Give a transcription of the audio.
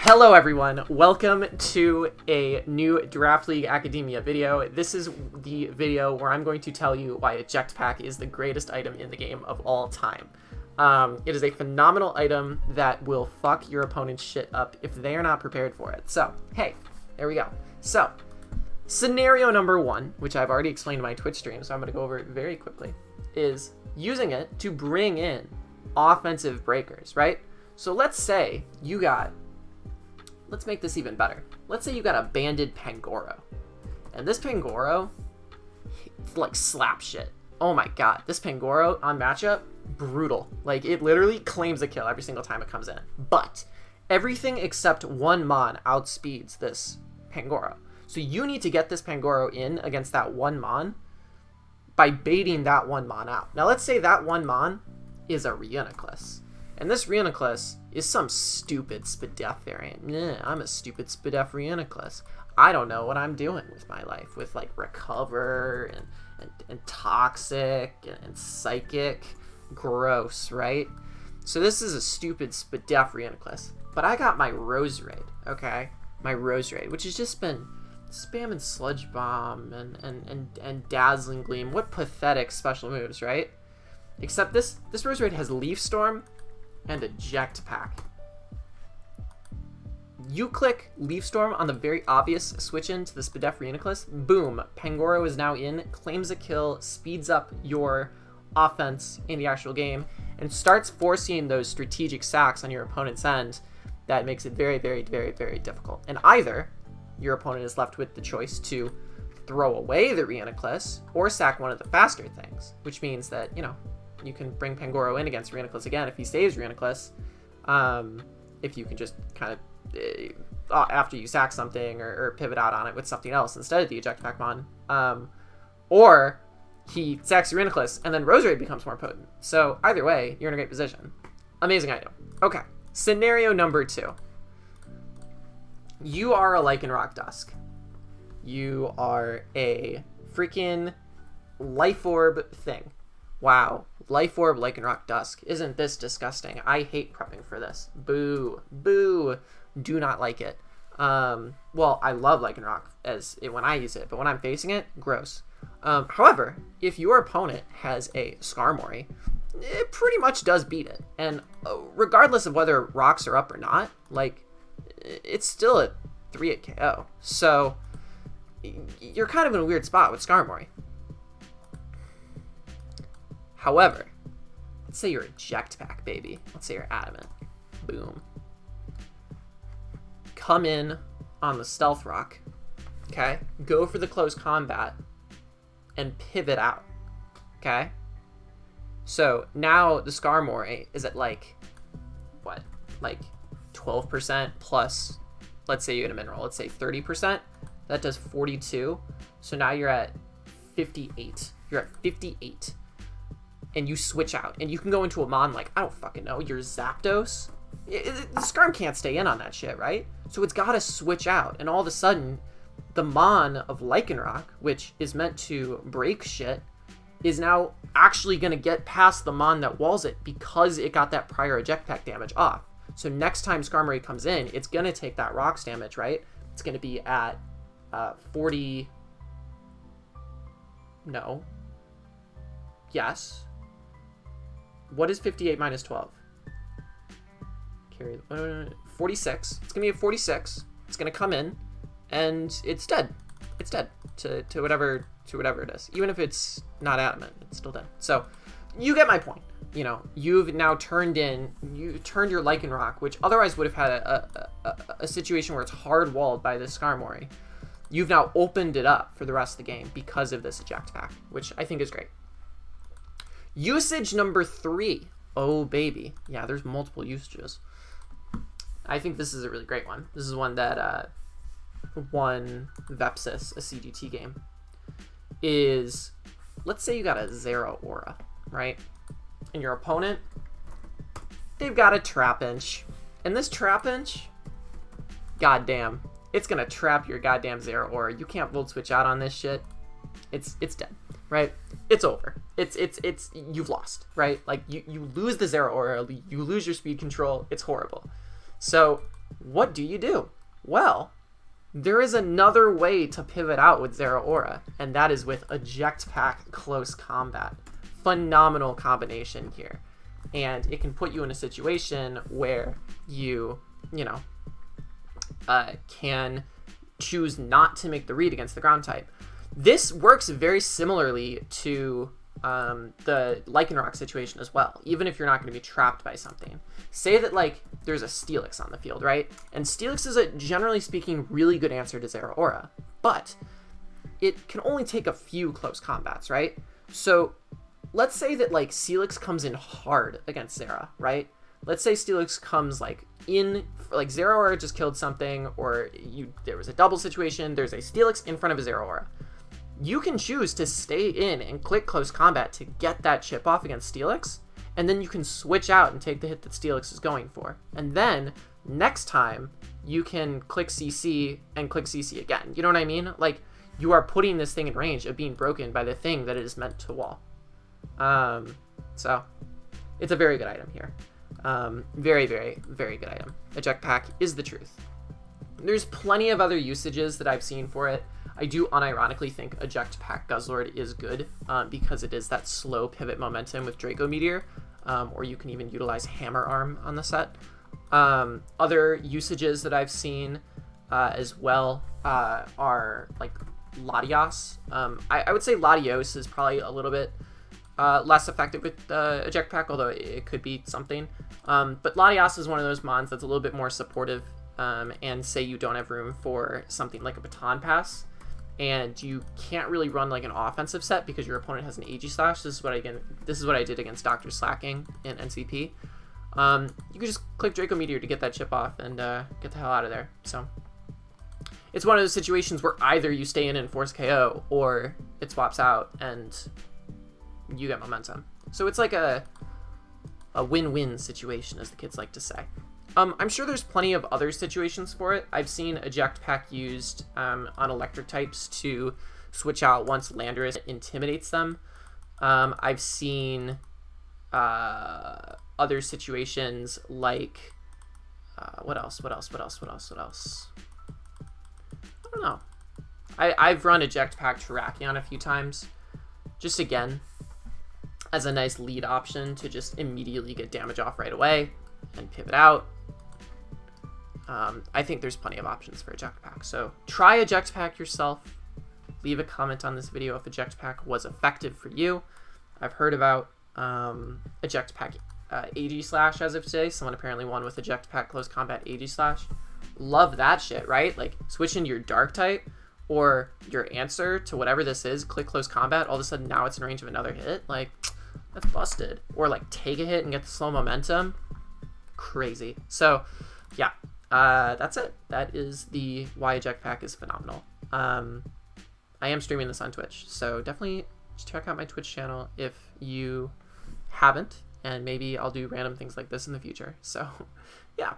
Hello everyone, welcome to a new Draft League Academia video. This is the video where I'm going to tell you why Eject Pack is the greatest item in the game of all time. It is a phenomenal item that will fuck your opponent's shit up if they are not prepared for it. So, hey, there we go. So, scenario number one, which I've already explained in my Twitch stream, so I'm going to go over it very quickly, is using it to bring in offensive breakers, right? So let's say you got... Let's make this even better. Let's say you got a banded Pangoro. And this Pangoro, like, slap shit. Oh my god. This Pangoro on matchup, brutal. Like, it literally claims a kill every single time it comes in. But everything except one Mon outspeeds this Pangoro. So you need to get this Pangoro in against that one Mon by baiting that one Mon out. Now let's say that one Mon is a Reuniclus. And this Reuniclus is some stupid Spadef variant. Yeah, I'm a stupid Spadef Reuniclus. I don't know what I'm doing with my life, with like Recover and Toxic and Psychic. Gross, right? So this is a stupid Spadef Reuniclus. But I got my Rose Raid, okay? My Rose Raid, which has just been spamming Sludge Bomb and Dazzling Gleam. What pathetic special moves, right? Except this Rose Raid has Leaf Storm and Eject Pack. You click Leaf Storm on the very obvious switch in to the Spadef Reuniclus, boom, Pangoro is now in, claims a kill, speeds up your offense in the actual game, and starts forcing those strategic sacks on your opponent's end that makes it very, very, very, very difficult. And either your opponent is left with the choice to throw away the Reuniclus or sack one of the faster things, which means that, you know, you can bring Pangoro in against Reuniclus again if he saves Reuniclus. If you can just kind of, after you sack something or pivot out on it with something else instead of the Eject Pack Mon. Or he sacks Reuniclus and then Rose Raid becomes more potent. So either way, you're in a great position. Amazing item. Okay, scenario number two. You are a Lycanroc Dusk. You are a freaking Life Orb thing. Wow, Life Orb Lycanroc Dusk. Isn't this disgusting? I hate prepping for this. Boo. Boo. Do not like it. Well, I love Lycanroc when I use it, but when I'm facing it, gross. However, if your opponent has a Skarmory, it pretty much does beat it. And regardless of whether rocks are up or not, like, it's still a 3-hit KO. So, you're kind of in a weird spot with Skarmory. However, let's say you're Eject Pack, baby. Let's say you're Adamant. Boom. Come in on the Stealth Rock, okay? Go for the close combat and pivot out, okay? So now the Skarmory is at like, what? Like 12% plus, let's say you get a mineral, let's say 30%. That does 42. So now you're at 58. You're at 58. And you switch out, and you can go into a Mon like, I don't fucking know, your Zapdos? The Skarm can't stay in on that shit, right? So it's gotta switch out, and all of a sudden, the Mon of Lycanroc, which is meant to break shit, is now actually gonna get past the Mon that walls it because it got that prior Eject Pack damage off. So next time Skarmory comes in, it's gonna take that Rocks damage, right? It's gonna be at 40... No. Yes. What is 58 minus 12? Carry 46. It's gonna be a 46. It's gonna come in, and it's dead. It's dead to whatever it is. Even if it's not adamant, it's still dead. So you get my point. You know, you've now turned your Lycanroc, which otherwise would have had a situation where it's hard walled by this Skarmory. You've now opened it up for the rest of the game because of this Eject Pack, which I think is great. Usage number 3. Oh, baby. Yeah, there's multiple usages. I think this is a really great one. This is one that won Vepsis, a CGT game. Is, let's say you got a Zeraora, right? And your opponent, they've got a Trapinch. And this Trapinch, goddamn, it's going to trap your goddamn Zeraora. You can't Volt Switch out on this shit. It's dead. Right? It's over. You've lost, right? Like, you lose the Zeraora, you lose your speed control. It's horrible. So what do you do? Well, there is another way to pivot out with Zeraora, and that is with Eject Pack Close Combat. Phenomenal combination here. And it can put you in a situation where you can choose not to make the read against the ground type. This works very similarly to the Lycanroc situation as well, even if you're not going to be trapped by something. Say that, like, there's a Steelix on the field, right? And Steelix is a, generally speaking, really good answer to Zeraora, but it can only take a few close combats, right? So let's say that, like, Steelix comes in hard against Zera, right? Let's say Steelix comes, like, in, like, Zeraora just killed something, or there was a double situation, there's a Steelix in front of a Zeraora. You can choose to stay in and click close combat to get that chip off against Steelix, and then you can switch out and take the hit that Steelix is going for. And then next time you can click CC and click CC again. You know what I mean? Like, you are putting this thing in range of being broken by the thing that it is meant to wall. So it's a very good item here. Very, very, very good item. Eject Pack is the truth. There's plenty of other usages that I've seen for it. I do unironically think Eject Pack Guzzlord is good because it is that slow pivot momentum with Draco Meteor, or you can even utilize Hammer Arm on the set. Other usages that I've seen as well are like Latios. I would say Latios is probably a little bit less effective with Eject Pack, although it could be something. But Latios is one of those mons that's a little bit more supportive, and say you don't have room for something like a Baton Pass, and you can't really run like an offensive set because your opponent has an AG Slash. This is what I did against Dr. Slacking in NCP. You could just click Draco Meteor to get that chip off and get the hell out of there. So it's one of those situations where either you stay in and force KO, or it swaps out and you get momentum. So it's like a win-win situation, as the kids like to say. I'm sure there's plenty of other situations for it. I've seen Eject Pack used on electric types to switch out once Landorus intimidates them. I've seen other situations like what else? I don't know. I've run Eject Pack Terrakion a few times, just again as a nice lead option to just immediately get damage off right away and pivot out. I think there's plenty of options for Eject Pack. So try Eject Pack yourself. Leave a comment on this video if Eject Pack was effective for you. I've heard about Eject Pack AG Slash as of today. Someone apparently won with Eject Pack Close Combat AG Slash. Love that shit, right? Like, switch into your Dark type or your answer to whatever this is, click Close Combat, all of a sudden now it's in range of another hit. Like, that's busted. Or like take a hit and get the slow momentum. Crazy. So yeah, that's it. That is the why Eject Pack is phenomenal. I am streaming this on Twitch, so definitely check out my Twitch channel if you haven't, and maybe I'll do random things like this in the future. So yeah.